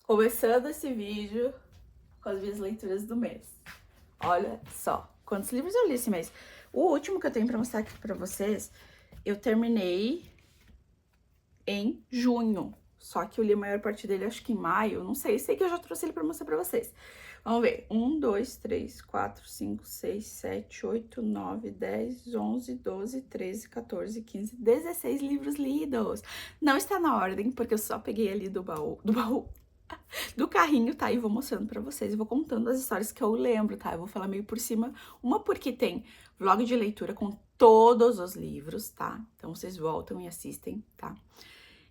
Começando esse vídeo com as minhas leituras do mês. Olha só, quantos livros eu li esse mês. O último que eu tenho pra mostrar aqui pra vocês, eu terminei em junho. Só que eu li a maior parte dele, acho que em maio, não sei. Sei que eu já trouxe ele pra mostrar pra vocês. Vamos ver. 1, 2, 3, 4, 5, 6, 7, 8, 9, 10, 11, 12, 13, 14, 15, 16 livros lidos. Não está na ordem, porque eu só peguei ali do baú do carrinho, tá? E vou mostrando pra vocês, eu vou contando as histórias que eu lembro, tá? Eu vou falar meio por cima, uma porque tem vlog de leitura com todos os livros, tá? Então vocês voltam e assistem, tá?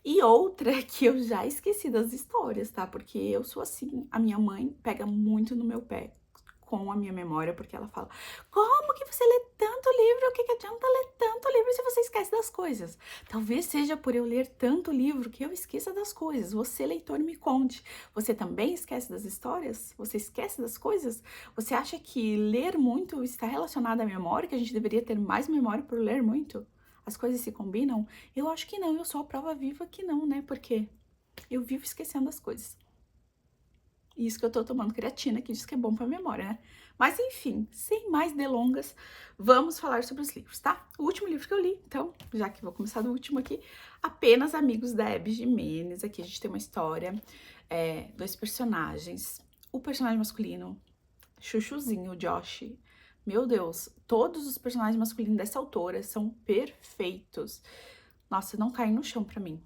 E outra que eu já esqueci das histórias, tá? Porque eu sou assim, a minha mãe pega muito no meu pé com a minha memória, porque ela fala: como que você lê tanto livro? O que adianta ler tanto livro se você esquece das coisas? Talvez seja por eu ler tanto livro que eu esqueça das coisas. Você, leitor, me conte. Você também esquece das histórias? Você esquece das coisas? Você acha que ler muito está relacionado à memória, que a gente deveria ter mais memória por ler muito? As coisas se combinam? Eu acho que não, eu sou a prova viva que não, né? Porque eu vivo esquecendo as coisas. Isso que eu tô tomando creatina, que diz que é bom pra memória, né? Mas enfim, sem mais delongas, vamos falar sobre os livros, tá? O último livro que eu li, então, já que vou começar do último aqui, Apenas Amigos, da Hebe Jimenez. Aqui a gente tem uma história, dois personagens. O personagem masculino, Chuchuzinho, o Josh. Meu Deus, todos os personagens masculinos dessa autora são perfeitos. Nossa, não cai no chão pra mim.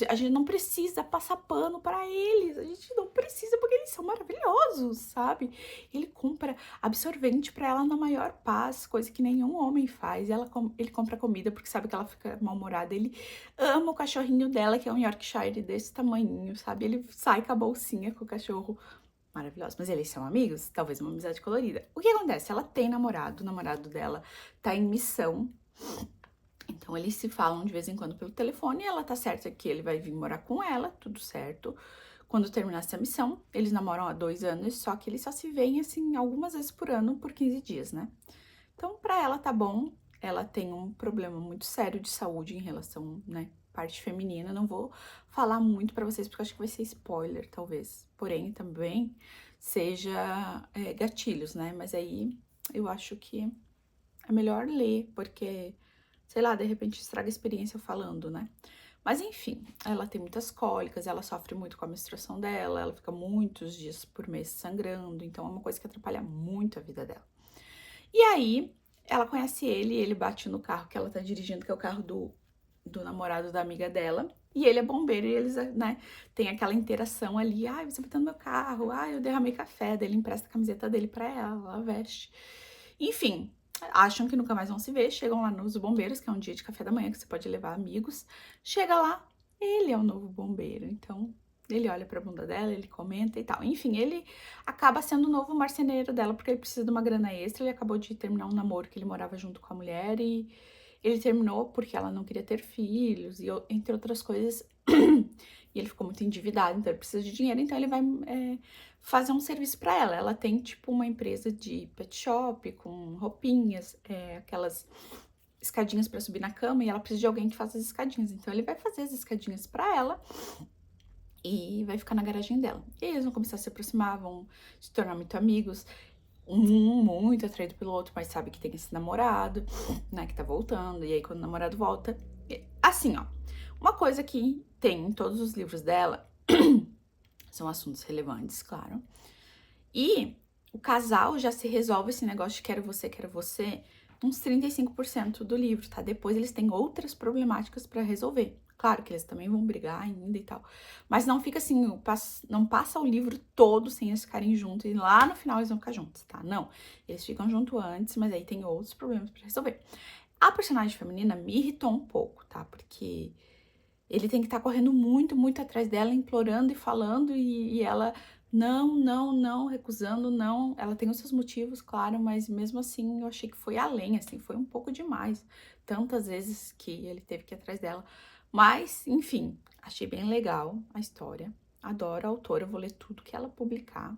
A gente não precisa passar pano pra eles. A gente não precisa, porque eles são maravilhosos, sabe? Ele compra absorvente pra ela na maior paz, coisa que nenhum homem faz. Ele compra comida porque sabe que ela fica mal-humorada. Ele ama o cachorrinho dela, que é um Yorkshire desse tamanhinho, sabe? Ele sai com a bolsinha com o cachorro. Maravilhoso. Mas eles são amigos? Talvez uma amizade colorida. O que acontece? Ela tem namorado, o namorado dela tá em missão. Então, eles se falam de vez em quando pelo telefone e ela tá certa que ele vai vir morar com ela, tudo certo. Quando terminar essa missão, eles namoram há 2 anos, só que eles só se veem, assim, algumas vezes por ano, por 15 dias, né? Então, pra ela tá bom, ela tem um problema muito sério de saúde em relação, né, parte feminina. Não vou falar muito pra vocês, porque eu acho que vai ser spoiler, talvez. Porém, também seja gatilhos, né? Mas aí, eu acho que é melhor ler, porque sei lá, de repente estraga a experiência falando, né? Mas enfim, ela tem muitas cólicas, ela sofre muito com a menstruação dela, ela fica muitos dias por mês sangrando, então é uma coisa que atrapalha muito a vida dela. E aí, ela conhece ele, e ele bate no carro que ela tá dirigindo, que é o carro do namorado da amiga dela, e ele é bombeiro, e eles, né, tem aquela interação ali: ai, você bateu no meu carro, ai, eu derramei café, daí ele empresta a camiseta dele pra ela veste. Enfim, acham que nunca mais vão se ver, chegam lá nos bombeiros, que é um dia de café da manhã que você pode levar amigos. Chega lá, ele é o novo bombeiro, então ele olha pra bunda dela, ele comenta e tal. Enfim, ele acaba sendo o novo marceneiro dela, porque ele precisa de uma grana extra. Ele acabou de terminar um namoro que ele morava junto com a mulher e ele terminou porque ela não queria ter filhos, e entre outras coisas. E ele ficou muito endividado, então ele precisa de dinheiro, então ele vai fazer um serviço para ela. Ela tem, tipo, uma empresa de pet shop com roupinhas, aquelas escadinhas para subir na cama, e ela precisa de alguém que faça as escadinhas. Então ele vai fazer as escadinhas para ela e vai ficar na garagem dela. E eles vão começar a se aproximar, vão se tornar muito amigos. Um muito atraído pelo outro, mas sabe que tem esse namorado, né, que tá voltando. E aí, quando o namorado volta... Assim, ó, uma coisa que tem em todos os livros dela são assuntos relevantes, claro. E o casal já se resolve esse negócio de quero você, uns 35% do livro, tá? Depois eles têm outras problemáticas pra resolver. Claro que eles também vão brigar ainda e tal. Mas não fica assim, não passa o livro todo sem eles ficarem juntos e lá no final eles vão ficar juntos, tá? Não. Eles ficam juntos antes, mas aí tem outros problemas pra resolver. A personagem feminina me irritou um pouco, tá? Porque ele tem que estar correndo muito, muito atrás dela, implorando e falando, e ela não, recusando, não. Ela tem os seus motivos, claro, mas mesmo assim eu achei que foi além, assim, foi um pouco demais. Tantas vezes que ele teve que ir atrás dela. Mas, enfim, achei bem legal a história. Adoro a autora, vou ler tudo que ela publicar.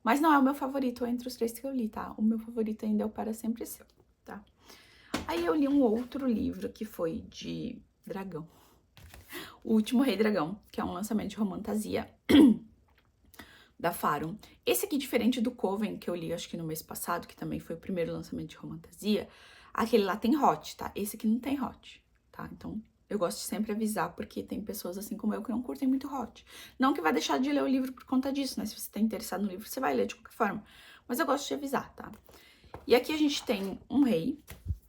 Mas não é o meu favorito entre os 3 que eu li, tá? O meu favorito ainda é o Para Sempre Seu, tá? Aí eu li um outro livro que foi de dragão. O Último Rei Dragão, que é um lançamento de romantasia da Faron. Esse aqui, diferente do Coven, que eu li acho que no mês passado, que também foi o primeiro lançamento de Romantasia, aquele lá tem hot, tá? Esse aqui não tem hot, tá? Então, eu gosto de sempre avisar, porque tem pessoas assim como eu que não curtem muito hot. Não que vai deixar de ler o livro por conta disso, né? Se você tá interessado no livro, você vai ler de qualquer forma. Mas eu gosto de avisar, tá? E aqui a gente tem um rei,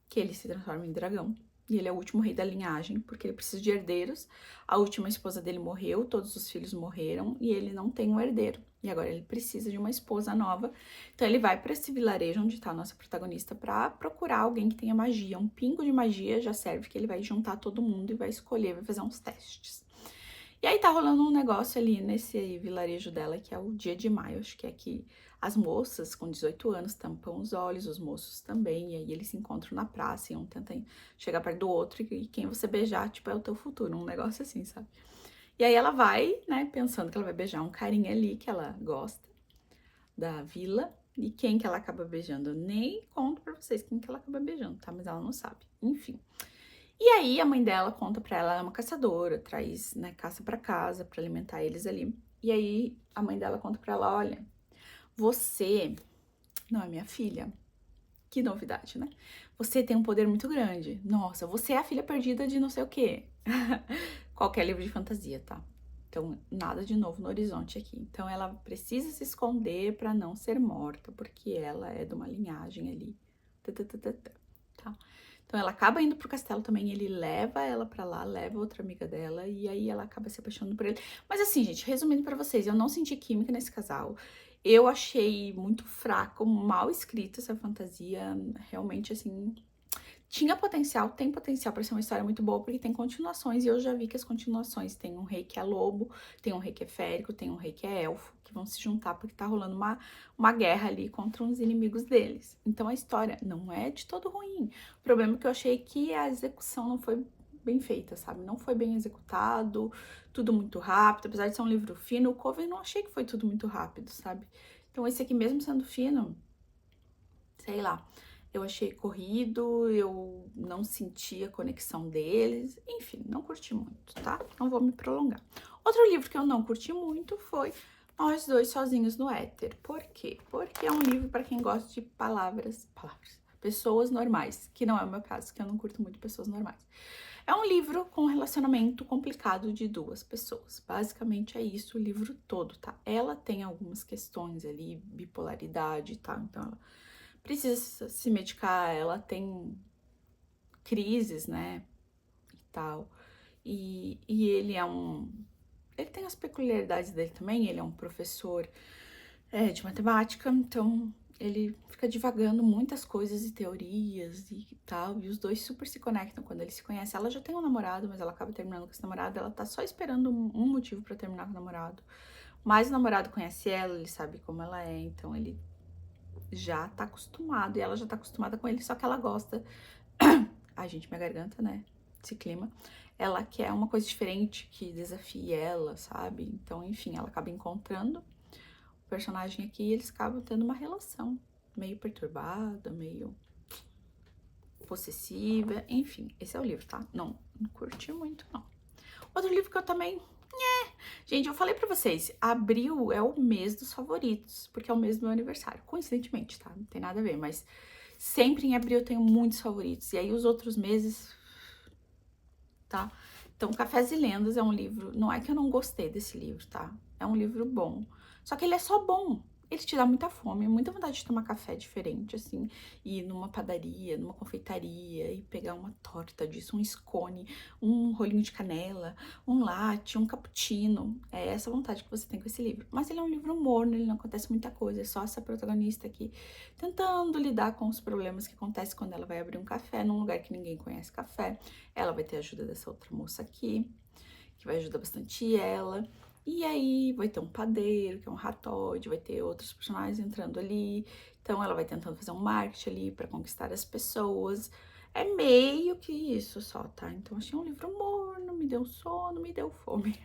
que ele se transforma em dragão. E ele é o último rei da linhagem, porque ele precisa de herdeiros. A última esposa dele morreu, todos os filhos morreram, e ele não tem um herdeiro. E agora ele precisa de uma esposa nova. Então ele vai para esse vilarejo onde tá a nossa protagonista para procurar alguém que tenha magia. Um pingo de magia já serve, que ele vai juntar todo mundo e vai escolher, vai fazer uns testes. E aí tá rolando um negócio ali nesse vilarejo dela, que é o dia de maio, acho que é que as moças com 18 anos tampam os olhos, os moços também, e aí eles se encontram na praça e um tenta chegar perto do outro e quem você beijar, tipo, é o teu futuro, um negócio assim, sabe? E aí ela vai, né, pensando que ela vai beijar um carinha ali que ela gosta, da vila, e quem que ela acaba beijando? Eu nem conto pra vocês quem que ela acaba beijando, tá? Mas ela não sabe, enfim. E aí a mãe dela conta pra ela, ela é uma caçadora, traz, né, caça pra casa pra alimentar eles ali. E aí a mãe dela conta pra ela, olha, você não é minha filha. Que novidade, né? Você tem um poder muito grande. Nossa, você é a filha perdida de não sei o quê. Qualquer livro de fantasia, tá? Então, nada de novo no horizonte aqui. Então, ela precisa se esconder pra não ser morta, porque ela é de uma linhagem ali. Tá? Então, ela acaba indo pro castelo também, ele leva ela pra lá, leva outra amiga dela, e aí ela acaba se apaixonando por ele. Mas assim, gente, resumindo pra vocês, eu não senti química nesse casal. Eu achei muito fraco, mal escrita essa fantasia, realmente, assim, tinha potencial, tem potencial pra ser uma história muito boa, porque tem continuações, e eu já vi que as continuações tem um rei que é lobo, tem um rei que é férico, tem um rei que é elfo, que vão se juntar porque tá rolando uma guerra ali contra uns inimigos deles. Então a história não é de todo ruim. O problema é que eu achei que a execução não foi bem feita, sabe? Não foi bem executado, tudo muito rápido, apesar de ser um livro fino, o Coven não achei que foi tudo muito rápido, sabe? Então esse aqui mesmo sendo fino, sei lá, eu achei corrido, eu não senti a conexão deles, enfim, não curti muito, tá? Não vou me prolongar. Outro livro que eu não curti muito foi Nós Dois Sozinhos no Éter. Por quê? Porque é um livro para quem gosta de pessoas normais, que não é o meu caso, que eu não curto muito pessoas normais. É um livro com um relacionamento complicado de duas pessoas. Basicamente é isso o livro todo, tá? Ela tem algumas questões ali, bipolaridade, tá? Então ela precisa se medicar, ela tem crises, né, e tal. E ele é ele tem as peculiaridades dele também, ele é um professor de matemática, então ele fica divagando muitas coisas e teorias e tal, e os dois super se conectam quando eles se conhecem. Ela já tem um namorado, mas ela acaba terminando com esse namorado, ela tá só esperando um motivo pra terminar com o namorado. Mas o namorado conhece ela, ele sabe como ela é, então ele já tá acostumado, e ela já tá acostumada com ele, só que ela gosta. Ai, gente, minha garganta, né? Esse clima. Ela quer uma coisa diferente que desafie ela, sabe? Então, enfim, ela acaba encontrando o personagem aqui e eles acabam tendo uma relação meio perturbada, meio possessiva, enfim. Esse é o livro, tá? Não curti muito, não. Outro livro que eu também... Gente, eu falei pra vocês, abril é o mês dos favoritos, porque é o mês do meu aniversário. Coincidentemente, tá? Não tem nada a ver, mas sempre em abril eu tenho muitos favoritos. E aí os outros meses, tá? Então, Cafés e Lendas é um livro... Não é que eu não gostei desse livro, tá? É um livro bom. Só que ele é só bom. Ele te dá muita fome, muita vontade de tomar café diferente, assim, ir numa padaria, numa confeitaria e pegar uma torta disso, um scone, um rolinho de canela, um latte, um cappuccino. É essa vontade que você tem com esse livro. Mas ele é um livro morno, ele não acontece muita coisa, é só essa protagonista aqui tentando lidar com os problemas que acontecem quando ela vai abrir um café num lugar que ninguém conhece café. Ela vai ter a ajuda dessa outra moça aqui, que vai ajudar bastante ela. E aí vai ter um padeiro, que é um ratóide, vai ter outros personagens entrando ali. Então ela vai tentando fazer um marketing ali pra conquistar as pessoas. É meio que isso só, tá? Então achei um livro morno, me deu sono, me deu fome.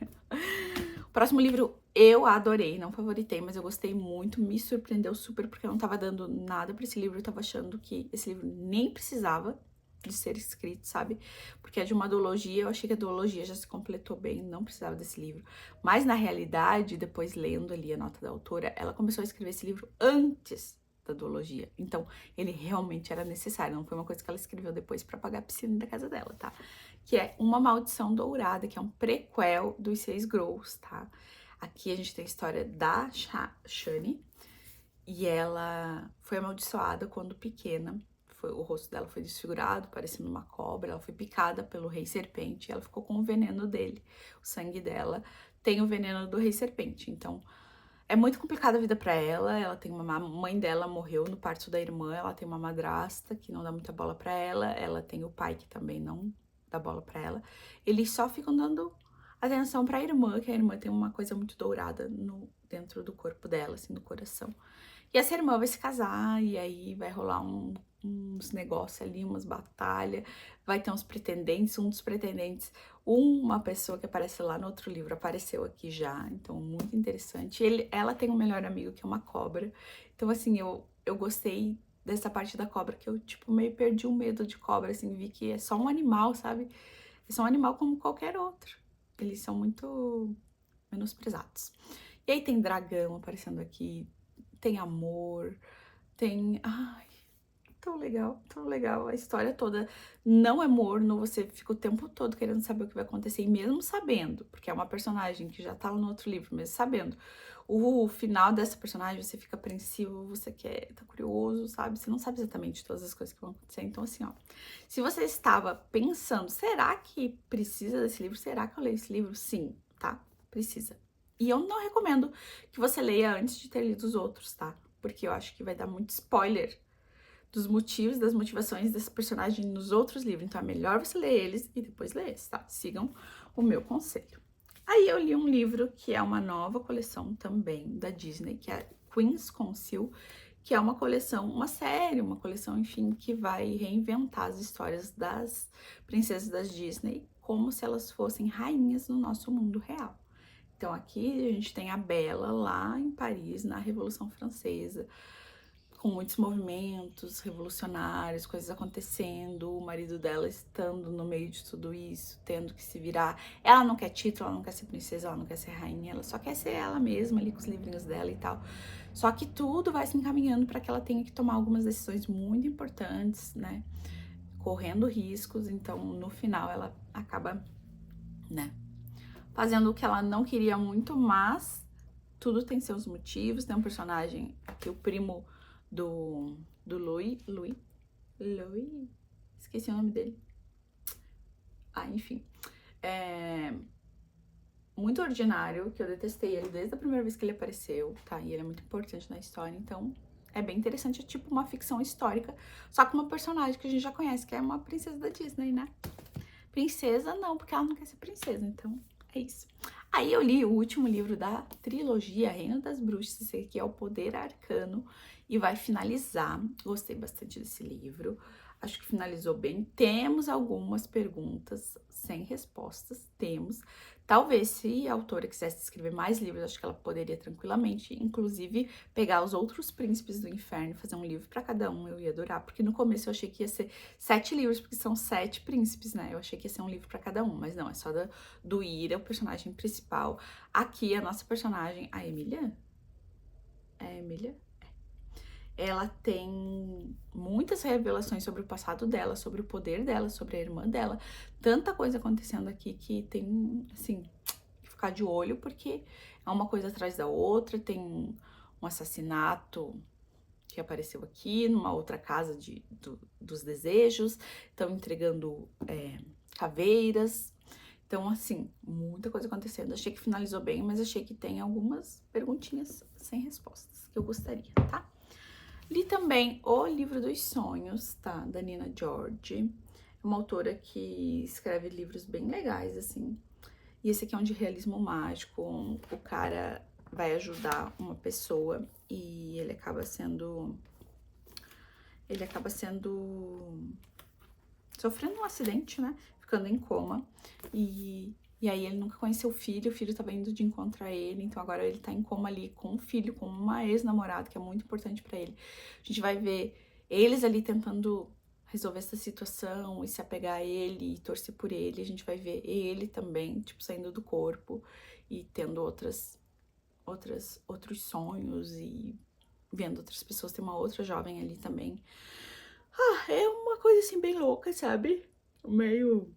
O próximo livro eu adorei, não favoritei, mas eu gostei muito, me surpreendeu super, porque eu não tava dando nada pra esse livro, eu tava achando que esse livro nem precisava. de ser escrito, sabe? Porque é de uma duologia, eu achei que a duologia já se completou bem, não precisava desse livro. Mas na realidade, depois lendo ali a nota da autora, ela começou a escrever esse livro antes da duologia. Então, ele realmente era necessário, não foi uma coisa que ela escreveu depois pra pagar a piscina da casa dela, tá? Que é Uma Maldição Dourada, que é um prequel dos Seis Growls, tá? Aqui a gente tem a história da Shani, e ela foi amaldiçoada quando pequena. O rosto dela foi desfigurado, parecendo uma cobra. Ela foi picada pelo Rei Serpente e ela ficou com o veneno dele. O sangue dela tem o veneno do Rei Serpente. Então, é muito complicada a vida pra ela. Ela tem uma mãe dela morreu no parto da irmã. Ela tem uma madrasta que não dá muita bola pra ela. Ela tem o pai que também não dá bola pra ela. Eles só ficam dando atenção pra irmã, que a irmã tem uma coisa muito dourada dentro do corpo dela, assim, no coração. E essa irmã vai se casar, e aí vai rolar uns negócios ali, umas batalhas, vai ter uns pretendentes, um dos pretendentes, uma pessoa que aparece lá no outro livro, apareceu aqui já, então muito interessante. Ela tem um melhor amigo que é uma cobra, então assim, eu gostei dessa parte da cobra, que eu tipo meio perdi o medo de cobra, assim, vi que é só um animal, sabe? É só um animal como qualquer outro, eles são muito menosprezados. E aí tem dragão aparecendo aqui, tem amor, tem... Ai, tão legal. A história toda não é morno, você fica o tempo todo querendo saber o que vai acontecer, e mesmo sabendo, porque é uma personagem que já tá no outro livro, mesmo sabendo o final dessa personagem, você fica apreensivo, você quer, tá curioso, sabe? Você não sabe exatamente todas as coisas que vão acontecer. Então, assim, ó, se você estava pensando, será que precisa desse livro? Será que eu leio esse livro? Sim, tá? Precisa. E eu não recomendo que você leia antes de ter lido os outros, tá? Porque eu acho que vai dar muito spoiler dos motivos, das motivações desse personagem nos outros livros. Então é melhor você ler eles e depois ler esse, tá? Sigam o meu conselho. Aí eu li um livro que é uma nova coleção também da Disney, que é Queen's Council, que é uma coleção, uma série, uma coleção, enfim, que vai reinventar as histórias das princesas das Disney como se elas fossem rainhas no nosso mundo real. Então aqui a gente tem a Bela lá em Paris, na Revolução Francesa, com muitos movimentos revolucionários, coisas acontecendo, o marido dela estando no meio de tudo isso, tendo que se virar. Ela não quer título, ela não quer ser princesa, ela não quer ser rainha, ela só quer ser ela mesma ali com os livrinhos dela e tal. Só que tudo vai se encaminhando para que ela tenha que tomar algumas decisões muito importantes, né? Correndo riscos, então no final ela acaba, né, fazendo o que ela não queria muito, mas tudo tem seus motivos. Tem um personagem aqui, o primo do Louis, esqueci o nome dele. Ah, enfim. É muito ordinário, que eu detestei ele desde a primeira vez que ele apareceu, tá? E ele é muito importante na história, então é bem interessante, é tipo uma ficção histórica, só com uma personagem que a gente já conhece, que é uma princesa da Disney, né? Princesa não, porque ela não quer ser princesa, então é isso. Aí eu li o último livro da trilogia Reino das Bruxas, esse aqui é O Poder Arcano, e vai finalizar. Gostei bastante desse livro, acho que finalizou bem. Temos algumas perguntas sem respostas, temos. Talvez, se a autora quisesse escrever mais livros, acho que ela poderia tranquilamente, inclusive, pegar os outros príncipes do inferno e fazer um livro para cada um. Eu ia adorar, porque no começo eu achei que ia ser 7 livros, porque são 7 príncipes, né? Eu achei que ia ser um livro para cada um, mas não, é só do Ira, o personagem principal. Aqui, a nossa personagem, a Emília? É a Emília? Ela tem muitas revelações sobre o passado dela, sobre o poder dela, sobre a irmã dela. Tanta coisa acontecendo aqui que tem, assim, que ficar de olho, porque é uma coisa atrás da outra. Tem um assassinato que apareceu aqui, numa outra casa dos desejos. Estão entregando caveiras. Então, assim, muita coisa acontecendo. Achei que finalizou bem, mas achei que tem algumas perguntinhas sem respostas que eu gostaria, tá? Li também O Livro dos Sonhos, tá? Da Nina George. É uma autora que escreve livros bem legais, assim. E esse aqui é um de realismo mágico. O cara vai ajudar uma pessoa e ele acaba sendo sofrendo um acidente, né? Ficando em coma. E aí ele nunca conheceu o filho tava indo de encontro a ele, então agora ele tá em coma ali com o filho, com uma ex-namorada, que é muito importante pra ele. A gente vai ver eles ali tentando resolver essa situação e se apegar a ele e torcer por ele. A gente vai ver ele também, tipo, saindo do corpo e tendo outros sonhos e vendo outras pessoas. Tem uma outra jovem ali também. É uma coisa assim bem louca, sabe? Meio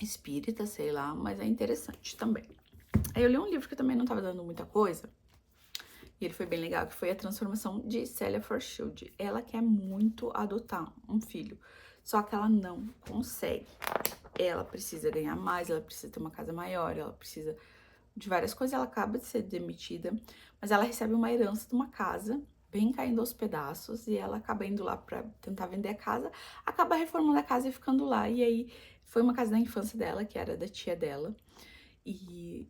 espírita, sei lá, mas é interessante também. Aí eu li um livro que eu também não tava dando muita coisa, e ele foi bem legal, que foi A Transformação de Celia Forschild. Ela quer muito adotar um filho, só que ela não consegue. Ela precisa ganhar mais, ela precisa ter uma casa maior, ela precisa de várias coisas, ela acaba de ser demitida, mas ela recebe uma herança de uma casa, bem caindo aos pedaços, e ela acaba indo lá pra tentar vender a casa, acaba reformando a casa e ficando lá, e aí foi uma casa da infância dela, que era da tia dela, e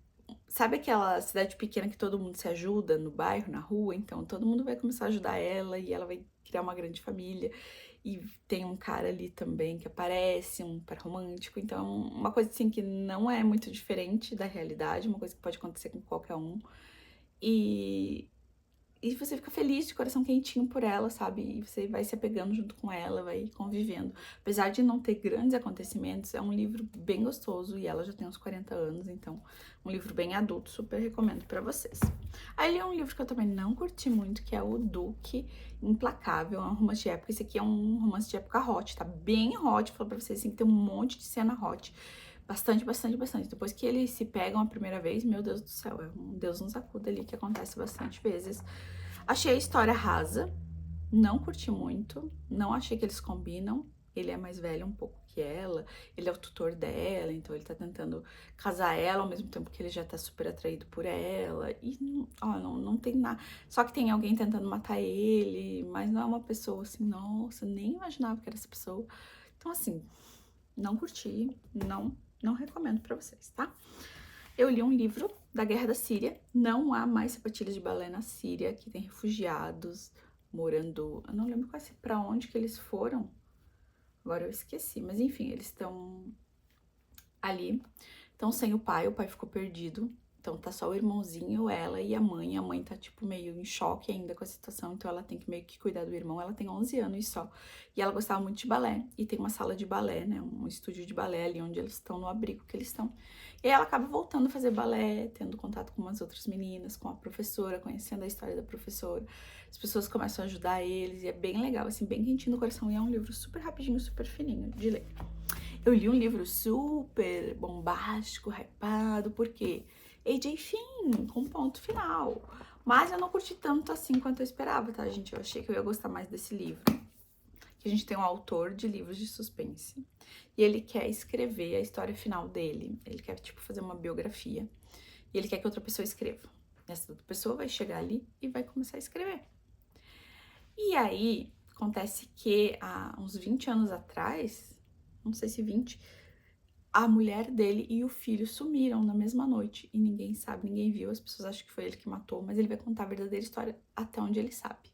sabe aquela cidade pequena que todo mundo se ajuda no bairro, na rua? Então todo mundo vai começar a ajudar ela, e ela vai criar uma grande família, e tem um cara ali também que aparece, um par romântico, então uma coisa assim que não é muito diferente da realidade, uma coisa que pode acontecer com qualquer um, e você fica feliz, de coração quentinho por ela, sabe? E você vai se apegando junto com ela, vai convivendo. Apesar de não ter grandes acontecimentos, é um livro bem gostoso e ela já tem uns 40 anos, então um livro bem adulto, super recomendo pra vocês. Aí li um livro que eu também não curti muito, que é O Duque Implacável, é um romance de época. Esse aqui é um romance de época hot, tá bem hot, falo pra vocês, assim, que tem um monte de cena hot. Bastante, bastante, bastante. Depois que eles se pegam a primeira vez, meu Deus do céu, é um Deus nos acuda ali, que acontece bastante vezes. Achei a história rasa, não curti muito, não achei que eles combinam. Ele é mais velho um pouco que ela, ele é o tutor dela, então ele tá tentando casar ela ao mesmo tempo que ele já tá super atraído por ela. E, ó, não tem nada. Só que tem alguém tentando matar ele, mas não é uma pessoa assim, nossa, nem imaginava que era essa pessoa. Então, assim, não curti, não recomendo pra vocês, tá? Eu li um livro da Guerra da Síria. Não há mais sapatilhas de balé na Síria, que tem refugiados morando... Eu não lembro quase pra onde que eles foram. Agora eu esqueci, mas enfim, eles estão ali. Estão sem o pai ficou perdido. Então tá só o irmãozinho, ela e a mãe. A mãe tá, tipo, meio em choque ainda com a situação, então ela tem que meio que cuidar do irmão. Ela tem 11 anos só. E ela gostava muito de balé. E tem uma sala de balé, né? Um estúdio de balé ali onde eles estão, no abrigo que eles estão. E aí ela acaba voltando a fazer balé, tendo contato com umas outras meninas, com a professora, conhecendo a história da professora. As pessoas começam a ajudar eles e é bem legal, assim, bem quentinho no coração. E é um livro super rapidinho, super fininho de ler. Eu li um livro super bombástico, hypado, porque AJ Finn, com ponto final. Mas eu não curti tanto assim quanto eu esperava, tá, gente? Eu achei que eu ia gostar mais desse livro. Que a gente tem um autor de livros de suspense. E ele quer escrever a história final dele. Ele quer, tipo, fazer uma biografia. E ele quer que outra pessoa escreva. Essa outra pessoa vai chegar ali e vai começar a escrever. E aí, acontece que há uns 20 anos atrás, não sei se 20, a mulher dele e o filho sumiram na mesma noite. E ninguém sabe, ninguém viu. As pessoas acham que foi ele que matou, mas ele vai contar a verdadeira história até onde ele sabe.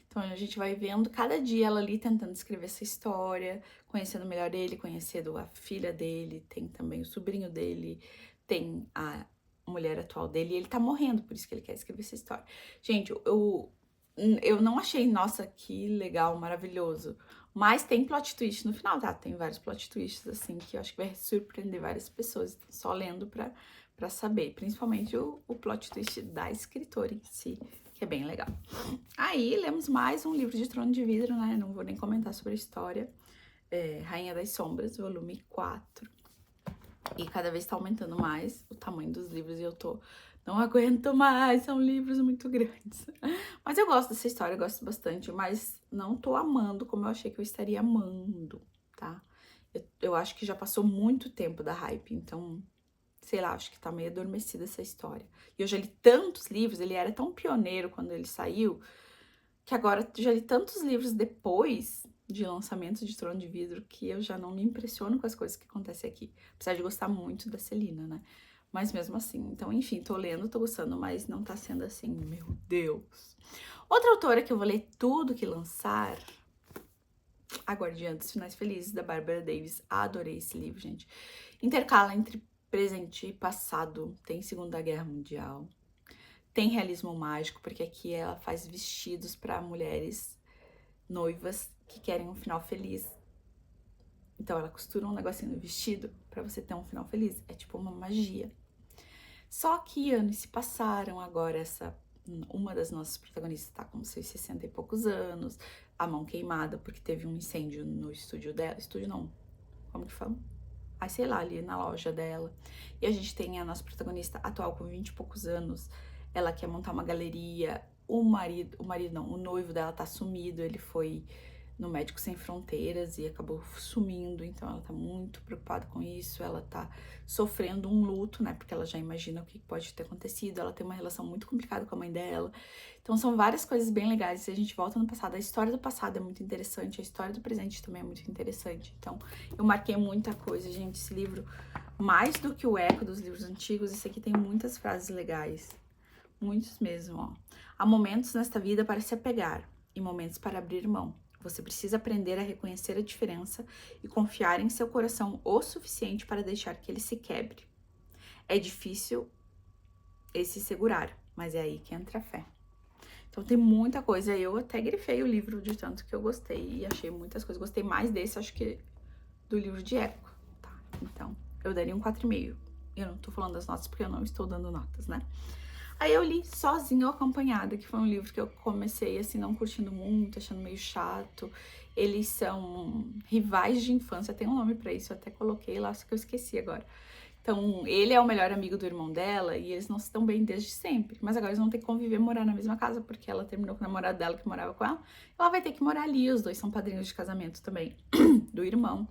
Então a gente vai vendo cada dia ela ali tentando escrever essa história, conhecendo melhor ele, conhecendo a filha dele, tem também o sobrinho dele, tem a mulher atual dele, e ele tá morrendo, por isso que ele quer escrever essa história. Gente, eu não achei, nossa, que legal, maravilhoso. Mas tem plot twist no final, tá? Tem vários plot twists, assim, que eu acho que vai surpreender várias pessoas. Só lendo pra saber. Principalmente o plot twist da escritora em si, que é bem legal. Aí, lemos mais um livro de Trono de Vidro, né? Não vou nem comentar sobre a história. Rainha das Sombras, volume 4. E cada vez tá aumentando mais o tamanho dos livros e eu não aguento mais, são livros muito grandes. Mas eu gosto dessa história, eu gosto bastante, mas não tô amando como eu achei que eu estaria amando, tá? Eu acho que já passou muito tempo da hype, então, sei lá, acho que tá meio adormecida essa história. E eu já li tantos livros, ele era tão pioneiro quando ele saiu, que agora já li tantos livros depois de lançamento de Trono de Vidro que eu já não me impressiono com as coisas que acontecem aqui. Apesar de gostar muito da Celina, né? Mas mesmo assim, então, enfim, tô lendo, tô gostando, mas não tá sendo assim, meu Deus. Outra autora que eu vou ler tudo que lançar, A Guardiã dos Finais Felizes, da Barbara Davis. Adorei esse livro, gente. Intercala entre presente e passado, tem Segunda Guerra Mundial. Tem realismo mágico, porque aqui ela faz vestidos para mulheres noivas que querem um final feliz. Então ela costura um negocinho no vestido pra você ter um final feliz. É tipo uma magia. Só que anos se passaram, agora uma das nossas protagonistas tá com seus 60 e poucos anos, a mão queimada porque teve um incêndio no estúdio dela. Estúdio não, como que fala? Ai, sei lá, ali na loja dela. E a gente tem a nossa protagonista atual com 20 e poucos anos. Ela quer montar uma galeria. O marido não, o noivo dela tá sumido. Ele foi no Médicos Sem Fronteiras e acabou sumindo. Então ela tá muito preocupada com isso. Ela tá sofrendo um luto, né? Porque ela já imagina o que pode ter acontecido. Ela tem uma relação muito complicada com a mãe dela. Então são várias coisas bem legais. Se a gente volta no passado, a história do passado é muito interessante. A história do presente também é muito interessante. Então eu marquei muita coisa, gente. Esse livro, mais do que o eco dos livros antigos, esse aqui tem muitas frases legais. Muitos mesmo, ó. Há momentos nesta vida para se apegar e momentos para abrir mão. Você precisa aprender a reconhecer a diferença e confiar em seu coração o suficiente para deixar que ele se quebre. É difícil esse segurar, mas é aí que entra a fé. Então tem muita coisa. Eu até grifei o livro de tanto que eu gostei e achei muitas coisas. Gostei mais desse, acho que do livro de época, tá? Então, eu daria um 4,5. Eu não tô falando das notas porque eu não estou dando notas, né? Aí eu li sozinha ou acompanhada, que foi um livro que eu comecei, assim, não curtindo muito, achando meio chato. Eles são rivais de infância, tem um nome pra isso, eu até coloquei lá, só que eu esqueci agora. Então, ele é o melhor amigo do irmão dela e eles não se dão bem desde sempre. Mas agora eles vão ter que conviver, morar na mesma casa, porque ela terminou com o namorado dela que morava com ela. Ela vai ter que morar ali, os dois são padrinhos de casamento também, do irmão.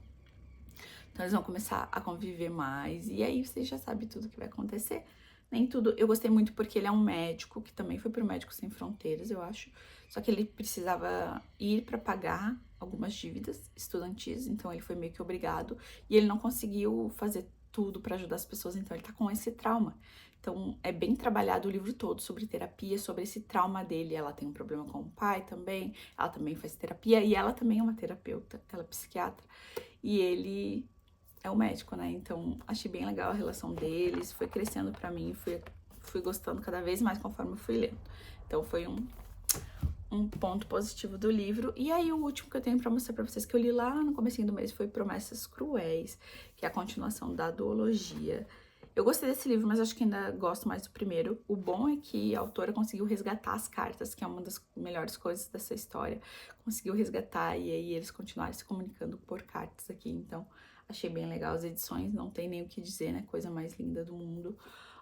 Então eles vão começar a conviver mais e aí você já sabe tudo que vai acontecer. Nem tudo. Eu gostei muito porque ele é um médico, que também foi pro Médicos Sem Fronteiras, eu acho. Só que ele precisava ir para pagar algumas dívidas estudantis, então ele foi meio que obrigado. E ele não conseguiu fazer tudo para ajudar as pessoas, então ele tá com esse trauma. Então é bem trabalhado o livro todo sobre terapia, sobre esse trauma dele. Ela tem um problema com o pai também, ela também faz terapia e ela também é uma terapeuta, ela é psiquiatra. E ele é o médico, né? Então, achei bem legal a relação deles, foi crescendo pra mim, fui gostando cada vez mais conforme eu fui lendo. Então, foi um ponto positivo do livro. E aí, o último que eu tenho pra mostrar pra vocês, que eu li lá no comecinho do mês, foi Promessas Cruéis, que é a continuação da duologia. Eu gostei desse livro, mas acho que ainda gosto mais do primeiro. O bom é que a autora conseguiu resgatar as cartas, que é uma das melhores coisas dessa história. Conseguiu resgatar e aí eles continuaram se comunicando por cartas aqui, então achei bem legal as edições, não tem nem o que dizer, né? Coisa mais linda do mundo.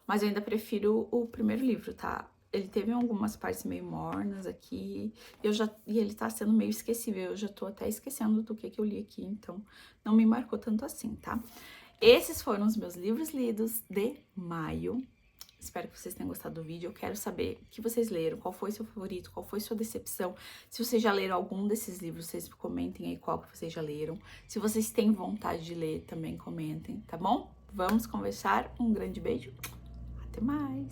Mas eu ainda prefiro o primeiro livro, tá? Ele teve algumas partes meio mornas aqui, e ele tá sendo meio esquecível. Eu já tô até esquecendo do que eu li aqui, então não me marcou tanto assim, tá? Esses foram os meus livros lidos de maio. Espero que vocês tenham gostado do vídeo. Eu quero saber o que vocês leram, qual foi seu favorito, qual foi sua decepção. Se vocês já leram algum desses livros, vocês comentem aí qual que vocês já leram. Se vocês têm vontade de ler, também comentem, tá bom? Vamos conversar. Um grande beijo. Até mais!